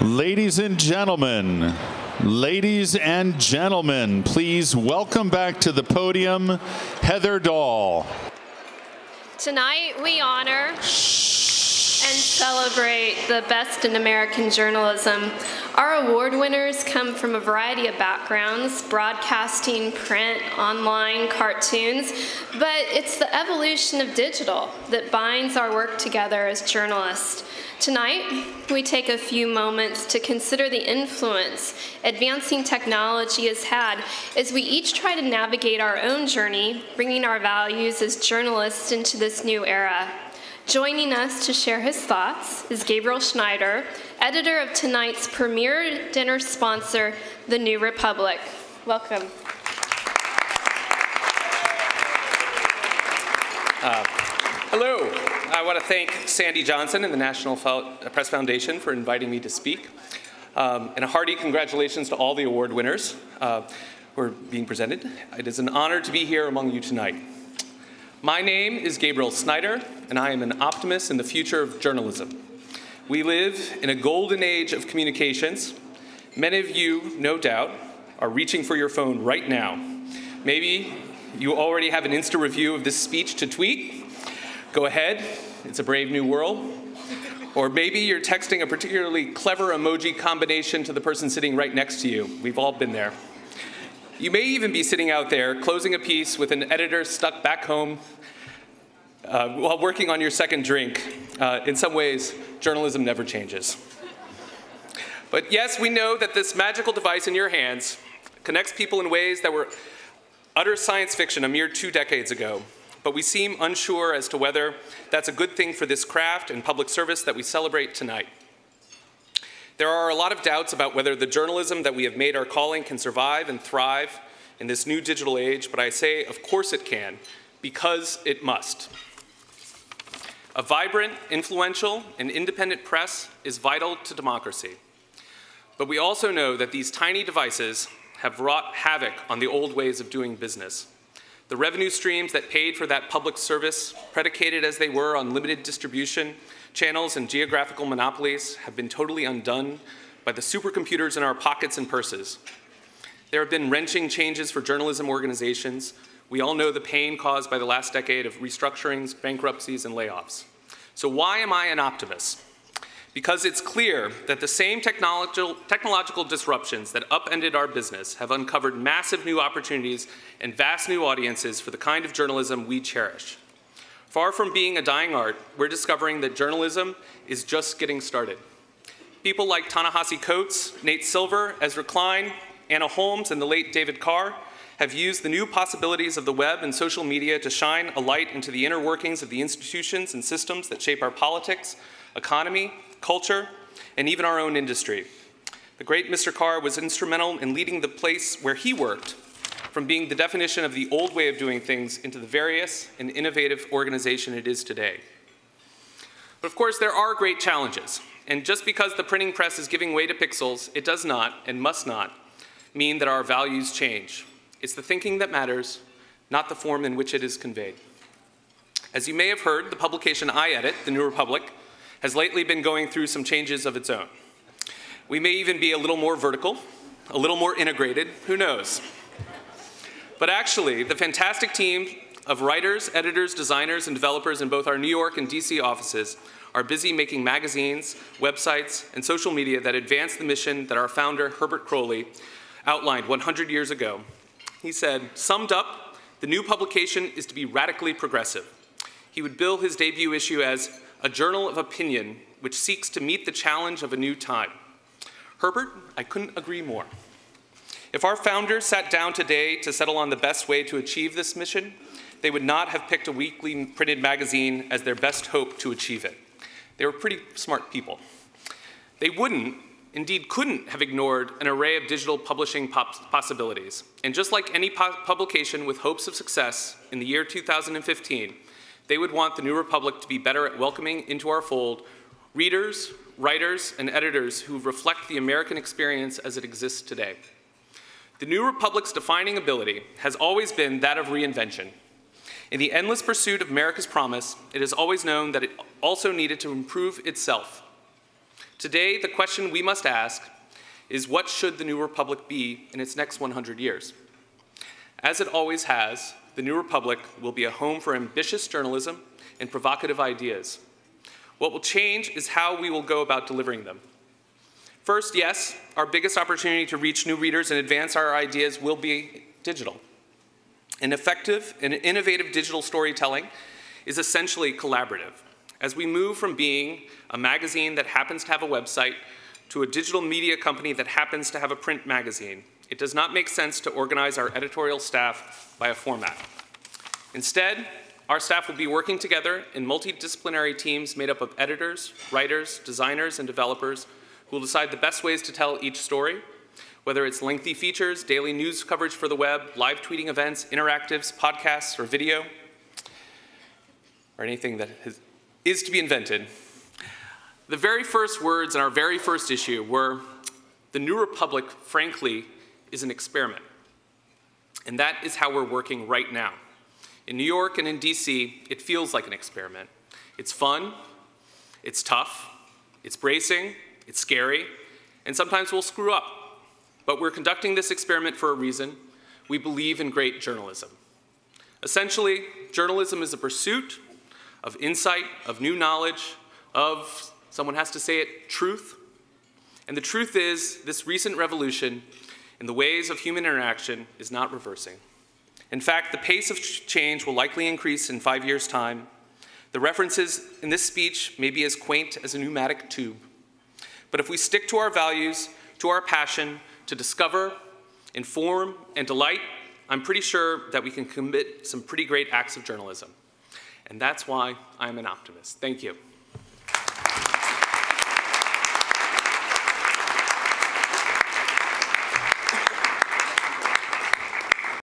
Ladies and gentlemen, please welcome back to the podium, Heather Dahl. Tonight, we honor and celebrate the best in American journalism. Our award winners come from a variety of backgrounds, broadcasting, print, online, cartoons, but it's the evolution of digital that binds our work together as journalists. Tonight, we take a few moments to consider the influence advancing technology has had as we each try to navigate our own journey, bringing our values as journalists into this new era. Joining us to share his thoughts is Gabriel Snyder, editor of tonight's premier dinner sponsor, The New Republic. Welcome. Hello. I want to thank Sandy Johnson and the National Press Foundation for inviting me to speak. And a hearty congratulations to all the award winners who are being presented. It is an honor to be here among you tonight. My name is Gabriel Snyder, and I am an optimist in the future of journalism. We live in a golden age of communications. Many of you, no doubt, are reaching for your phone right now. Maybe you already have an Insta review of this speech to tweet. Go ahead, it's a brave new world. Or maybe you're texting a particularly clever emoji combination to the person sitting right next to you. We've all been there. You may even be sitting out there closing a piece with an editor stuck back home while working on your second drink. In some ways, journalism never changes. But yes, we know that this magical device in your hands connects people in ways that were utter science fiction a mere 2 decades ago. But we seem unsure as to whether that's a good thing for this craft and public service that we celebrate tonight. There are a lot of doubts about whether the journalism that we have made our calling can survive and thrive in this new digital age, but I say, of course it can, because it must. A vibrant, influential, and independent press is vital to democracy. But we also know that these tiny devices have wrought havoc on the old ways of doing business. The revenue streams that paid for that public service, predicated as they were on limited distribution channels and geographical monopolies, have been totally undone by the supercomputers in our pockets and purses. There have been wrenching changes for journalism organizations. We all know the pain caused by the last decade of restructurings, bankruptcies, and layoffs. So why am I an optimist? Because it's clear that the same technological disruptions that upended our business have uncovered massive new opportunities and vast new audiences for the kind of journalism we cherish. Far from being a dying art, we're discovering that journalism is just getting started. People like Ta-Nehisi Coates, Nate Silver, Ezra Klein, Anna Holmes, and the late David Carr have used the new possibilities of the web and social media to shine a light into the inner workings of the institutions and systems that shape our politics, economy, culture, and even our own industry. The great Mr. Carr was instrumental in leading the place where he worked from being the definition of the old way of doing things into the various and innovative organization it is today. But of course, there are great challenges. And just because the printing press is giving way to pixels, it does not and must not mean that our values change. It's the thinking that matters, not the form in which it is conveyed. As you may have heard, the publication I edit, The New Republic, has lately been going through some changes of its own. We may even be a little more vertical, a little more integrated, who knows? But actually, the fantastic team of writers, editors, designers, and developers in both our New York and DC offices are busy making magazines, websites, and social media that advance the mission that our founder, Herbert Crowley, outlined 100 years ago. He said, summed up, the new publication is to be radically progressive. He would bill his debut issue as a journal of opinion which seeks to meet the challenge of a new time. Herbert, I couldn't agree more. If our founders sat down today to settle on the best way to achieve this mission, they would not have picked a weekly printed magazine as their best hope to achieve it. They were pretty smart people. They wouldn't, indeed couldn't, have ignored an array of digital publishing possibilities. And just like any publication with hopes of success in the year 2015, they would want the New Republic to be better at welcoming into our fold readers, writers, and editors who reflect the American experience as it exists today. The New Republic's defining ability has always been that of reinvention. In the endless pursuit of America's promise, it has always known that it also needed to improve itself. Today, the question we must ask is, what should the New Republic be in its next 100 years? As it always has, the New Republic will be a home for ambitious journalism and provocative ideas. What will change is how we will go about delivering them. First, yes, our biggest opportunity to reach new readers and advance our ideas will be digital. An effective and innovative digital storytelling is essentially collaborative. As we move from being a magazine that happens to have a website to a digital media company that happens to have a print magazine, it does not make sense to organize our editorial staff by a format. Instead, our staff will be working together in multidisciplinary teams made up of editors, writers, designers, and developers who will decide the best ways to tell each story, whether it's lengthy features, daily news coverage for the web, live tweeting events, interactives, podcasts, or video, or anything that is to be invented. The very first words in our very first issue were, "The New Republic, frankly, is an experiment." And that is how we're working right now. In New York and in DC, it feels like an experiment. It's fun, it's tough, it's bracing, it's scary, and sometimes we'll screw up. But we're conducting this experiment for a reason. We believe in great journalism. Essentially, journalism is a pursuit of insight, of new knowledge, of, someone has to say it, truth. And the truth is, this recent revolution in the ways of human interaction is not reversing. In fact, the pace of change will likely increase in 5 years' time. The references in this speech may be as quaint as a pneumatic tube. But if we stick to our values, to our passion, to discover, inform, and delight, I'm pretty sure that we can commit some pretty great acts of journalism. And that's why I'm an optimist. Thank you.